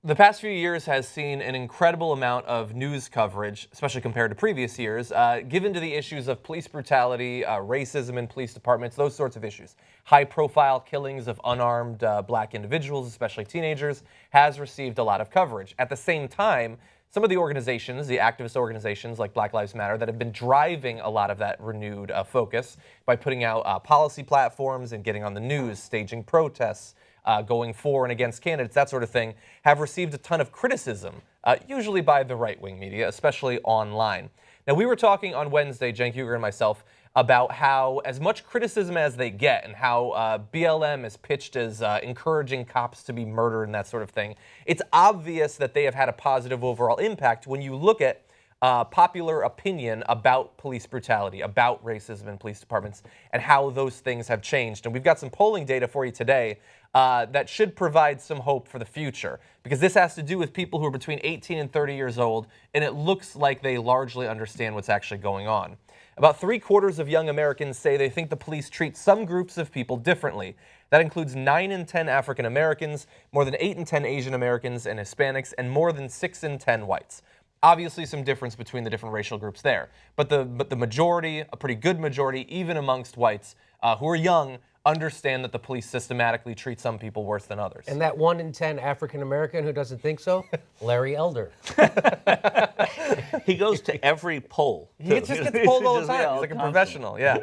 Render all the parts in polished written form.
The past few years has seen an incredible amount of news coverage, especially compared to previous years, given to the issues of police brutality, racism in police departments, those sorts of issues. High-profile killings of unarmed black individuals, especially teenagers, has received a lot of coverage. At the same time, some of the organizations, the activist organizations like Black Lives Matter, that have been driving a lot of that renewed focus by putting out policy platforms and getting on the news, staging protests, going for and against candidates, that sort of thing, have received a ton of criticism, usually by the right-wing media, especially online. Now, we were talking on Wednesday, Cenk Uygur and myself, about how as much criticism as they get and how BLM is pitched as encouraging cops to be murdered and that sort of thing, it's obvious that they have had a positive overall impact when you look at popular opinion about police brutality, about racism in police departments, and how those things have changed. And we've got some polling data for you today that should provide some hope for the future, because this has to do with people who are between 18 and 30 years old, and it looks like they largely understand what's actually going on. About 3/4 of young Americans say they think the police treat some groups of people differently. That includes 9 in 10 African Americans, more than 8 in 10 Asian Americans and Hispanics, and more than 6 in 10 whites. Obviously some difference between the different racial groups there, but the majority, a pretty good majority, even amongst whites who are young, understand that the police systematically treat some people worse than others. And that 1 in 10 African American who doesn't think so? Larry Elder. He goes to every poll. He just gets polled all the time. He's like a professional, yeah.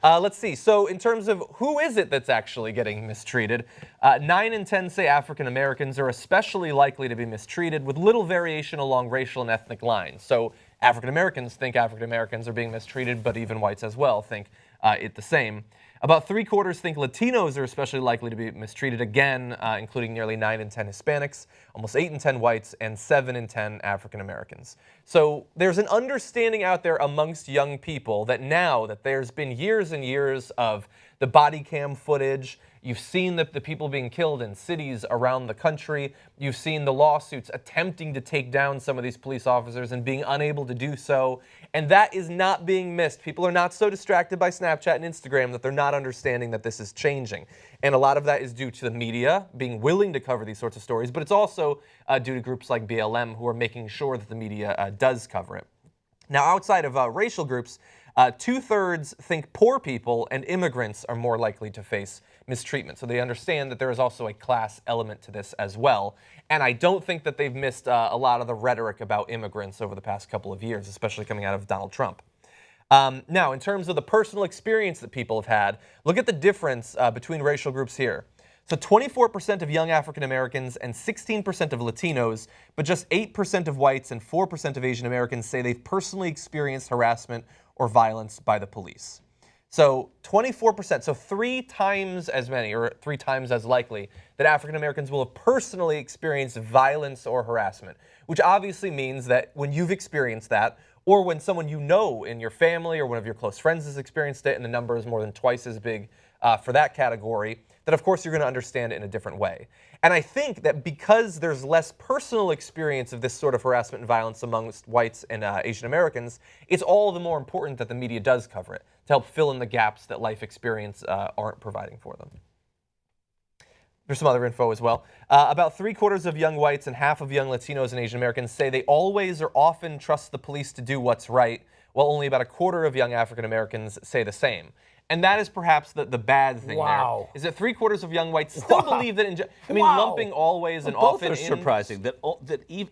Let's see. So in terms of who is it that's actually getting mistreated, 9 in 10 say African Americans are especially likely to be mistreated, with little variation along racial and ethnic lines. So African Americans think African Americans are being mistreated, but even whites as well think it the same. About 3/4 think Latinos are especially likely to be mistreated, again, including nearly 9 in 10 Hispanics, almost 8 in 10 whites, and 7 in 10 African Americans. So there's an understanding out there amongst young people that now that there's been years and years of the body cam footage, you've seen the people being killed in cities around the country, you've seen the lawsuits attempting to take down some of these police officers and being unable to do so, and that is not being missed. People are not so distracted by Snapchat and Instagram that they're not understanding that this is changing. And a lot of that is due to the media being willing to cover these sorts of stories, but it's also due to groups like BLM who are making sure that the media does cover it. Now, outside of racial groups, 2/3 think poor people and immigrants are more likely to face mistreatment. So they understand that there is also a class element to this as well. And I don't think that they've missed a lot of the rhetoric about immigrants over the past couple of years, especially coming out of Donald Trump. Now, in terms of the personal experience that people have had, look at the difference between racial groups here. So 24% of young African Americans and 16% of Latinos, but just 8% of whites and 4% of Asian Americans say they've personally experienced harassment or violence by the police. So 24%, so 3 times as many, or 3 times as likely, that African Americans will have personally experienced violence or harassment, which obviously means that when you've experienced that, or when someone you know in your family or one of your close friends has experienced it, and the number is more than twice as big for that category, that of course you're going to understand it in a different way. And I think that because there's less personal experience of this sort of harassment and violence amongst whites and Asian Americans, it's all the more important that the media does cover it to help fill in the gaps that life experience aren't providing for them. There's some other info as well. About 3/4 of young whites and half of young Latinos and Asian Americans say they always or often trust the police to do what's right, while only about 1/4 of young African Americans say the same. And that is perhaps the bad thing there, is that 3/4 of young whites still believe that, lumping always and often both are surprising, that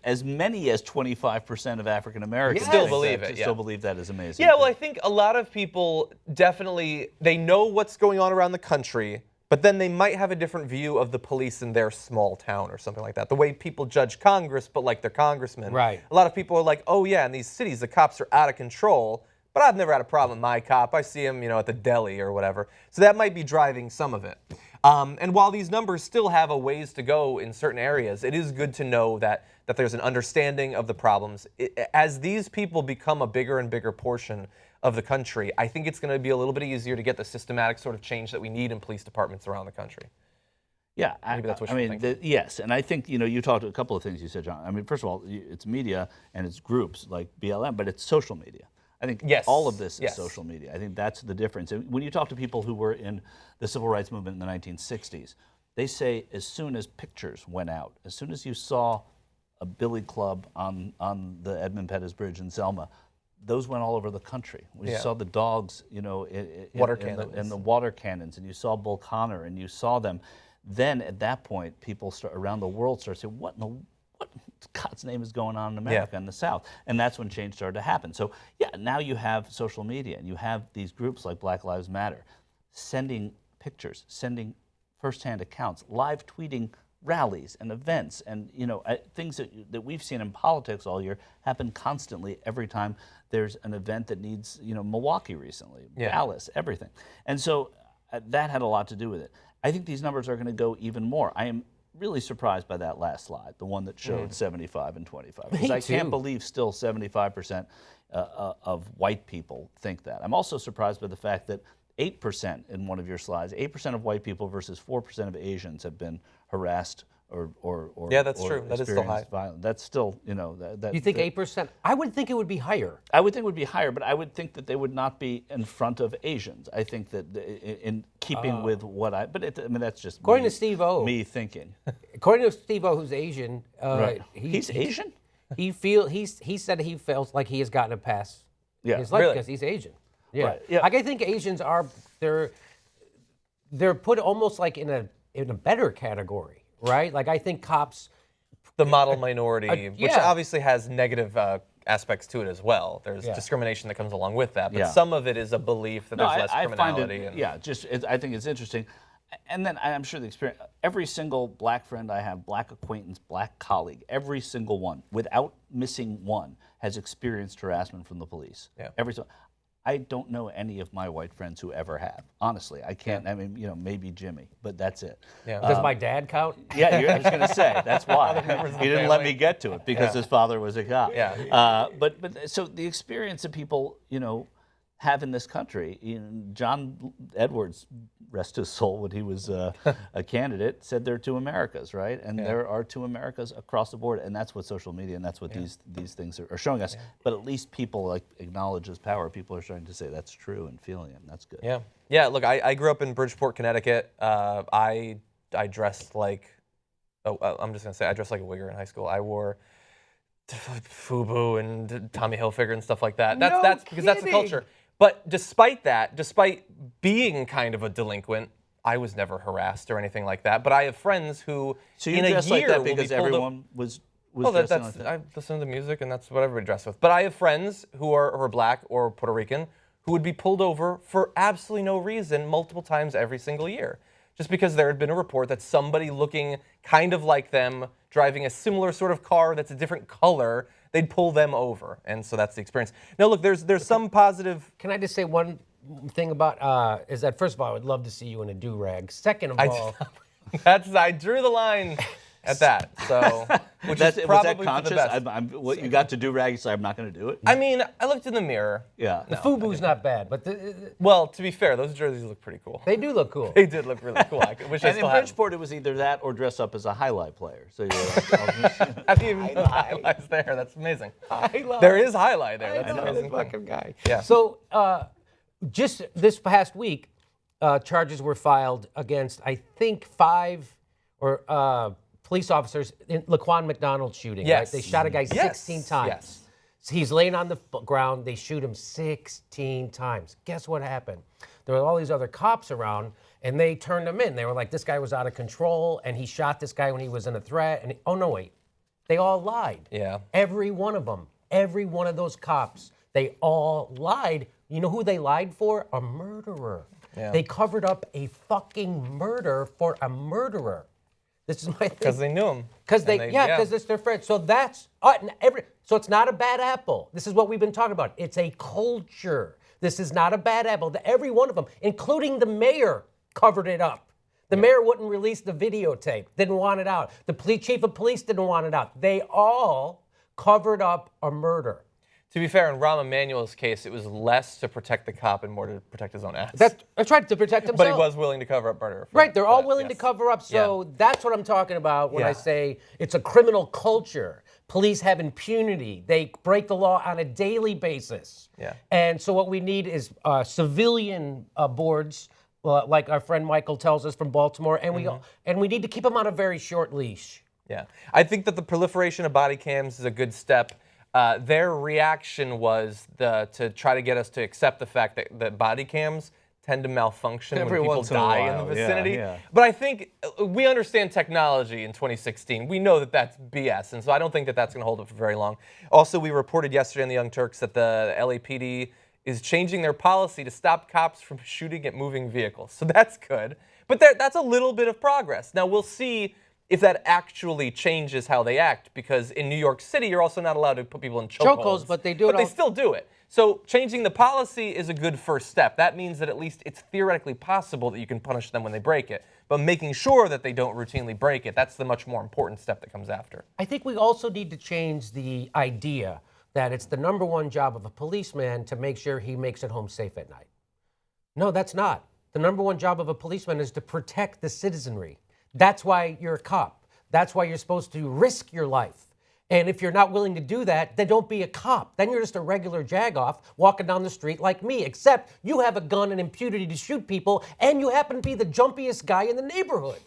as many as 25% of African Americans still believe it. Still believe that is amazing. Yeah, well, I think a lot of people definitely, they know what's going on around the country, but then they might have a different view of the police in their small town or something like that. The way people judge Congress, but like their congressman. Right. A lot of people are like, oh yeah, in these cities, the cops are out of control. But I've never had a problem with my cop. I see him, at the deli or whatever. So that might be driving some of it. And while these numbers still have a ways to go in certain areas, it is good to know that there's an understanding of the problems. As these people become a bigger and bigger portion of the country, I think it's going to be a little bit easier to get the systematic sort of change that we need in police departments around the country. Yeah, maybe that's what you're thinking. Yes, and I think you talked a couple of things you said, John. I mean, first of all, it's media and it's groups like BLM, but it's social media. I think all of this is social media. I think that's the difference. And when you talk to people who were in the civil rights movement in the 1960s, They say as soon as pictures went out, as soon as you saw a billy club on the Edmund Pettus Bridge in Selma, those went all over the country. We saw the dogs, you know, in the water cannons, and you saw Bull Connor, and you saw them. Then at that point, people around the world start saying, what God's name is going on in America in the South? And that's when change started to happen. So yeah, now you have social media, and you have these groups like Black Lives Matter sending pictures, sending firsthand accounts, live tweeting rallies and events, and you know, things that we've seen in politics all year happen constantly every time there's an event that needs, you know, Milwaukee recently, Dallas, everything. And so that had a lot to do with it. I think these numbers are going to go even more. I am really surprised by that last slide, the one that showed 75 and 25. Because I can't believe still 75% of white people think that. I'm also surprised by the fact that 8% in one of your slides, 8% of white people versus 4% of Asians have been harassed or yeah, that's true. That is still high. Violence. That's still, you know, you think 8%? I would think it would be higher. I would think it would be higher, but I would think that they would not be in front of Asians. I think that in keeping with what I mean, that's just according to Steve-O. Me thinking. According to Steve-O, who's Asian, right. He's Asian? He said he feels like he has gotten a pass in his life because he's Asian. Yeah. Right. Yeah. Like, I think Asians are they're put almost like in a better category. Right? Like, I think cops... The model minority, which obviously has negative aspects to it as well. There's discrimination that comes along with that, but some of it is a belief that there's less criminality. I find it, I think it's interesting. And then I'm sure the experience, every single black friend I have, black acquaintance, black colleague, every single one, without missing one, has experienced harassment from the police. Yeah. Every single. I don't know any of my white friends who ever have. Honestly, I can't. I mean, you know, maybe Jimmy, but that's it. Yeah. Does my dad count? Yeah, I was going to say that's why he didn't let me get to it because his father was a cop. Yeah. But so the experience that people, you know, have in this country. John Edwards, rest his soul, when he was a candidate, said there are two Americas, right? And there are two Americas across the board, and that's what social media and that's what these things are showing us. But at least people like acknowledge his power. People are starting to say that's true and feeling it, and that's good. Yeah. Yeah, look, I grew up in Bridgeport, Connecticut. I dressed like, I'm just going to say, I dressed like a wigger in high school. I wore FUBU and Tommy Hilfiger and stuff like that. That's because that's the culture. But despite that, despite being kind of a delinquent, I was never harassed or anything like that. But I have friends who, so you in a dressed year, like that because everyone was dressing like that? I listen to music, and that's what everybody dressed with. But I have friends who are black or Puerto Rican who would be pulled over for absolutely no reason multiple times every single year. Just because there had been a report that somebody looking kind of like them, driving a similar sort of car that's a different color, they'd pull them over. And so that's the experience. Now, look, there's some positive... Can I just say one thing about, is that, first of all, I would love to see you in a do-rag. Second of all... I drew the line at that, so... Which is probably was that conscious? What you got to do rag, so I'm not going to do it? I mean, I looked in the mirror. Yeah. The FUBU's not bad, but... Well, to be fair, those jerseys look pretty cool. They do look cool. They did look really cool. I wish I still in Bridgeport, it was either that or dress up as a highlight player. So you're like, how do you even know highlights there? That's amazing. There is highlight there. That's amazing. Fucking guy. Yeah. So just this past week, charges were filed against, I think, 5 police officers in Laquan McDonald shooting. Yes. Right? They shot a guy 16 times. Yes. So he's laying on the ground. They shoot him 16 times. Guess what happened? There were all these other cops around, and they turned him in. They were like, this guy was out of control, and he shot this guy when he was in a threat. And oh, no, wait. They all lied. Yeah. Every one of them. Every one of those cops. They all lied. You know who they lied for? A murderer. Yeah. They covered up a fucking murder for a murderer. This is my thing. Because they knew him. Because because it's their friend. So that's so it's not a bad apple. This is what we've been talking about. It's a culture. This is not a bad apple. Every one of them, including the mayor, covered it up. The mayor wouldn't release the videotape. Didn't want it out. The chief of police didn't want it out. They all covered up a murder. To be fair, in Rahm Emanuel's case, it was less to protect the cop and more to protect his own ass. That's right, to protect himself. But he was willing to cover up murder. Right, they're all willing to cover up. So that's what I'm talking about when I say it's a criminal culture. Police have impunity. They break the law on a daily basis. Yeah. And so what we need is civilian boards like our friend Michael tells us from Baltimore, and we need to keep them on a very short leash. Yeah, I think that the proliferation of body cams is a good step. Their reaction was to try to get us to accept the fact that body cams tend to malfunction Every when people once in a die in while, the yeah, vicinity. yeah. But I think we understand technology in 2016. We know that that's BS, and so I don't think that that's going to hold up for very long. Also, we reported yesterday on the Young Turks that the LAPD is changing their policy to stop cops from shooting at moving vehicles. So that's good. But that's a little bit of progress. Now, we'll see if that actually changes how they act, because in New York City, you're also not allowed to put people in chokeholds. But they do But they still do it. So changing the policy is a good first step. That means that at least it's theoretically possible that you can punish them when they break it. But making sure that they don't routinely break it, that's the much more important step that comes after. I think we also need to change the idea that it's the number one job of a policeman to make sure he makes it home safe at night. No, that's not. The number one job of a policeman is to protect the citizenry. That's why you're a cop. That's why you're supposed to risk your life. And if you're not willing to do that, then don't be a cop. Then you're just a regular jagoff walking down the street like me, except you have a gun and impunity to shoot people, and you happen to be the jumpiest guy in the neighborhood.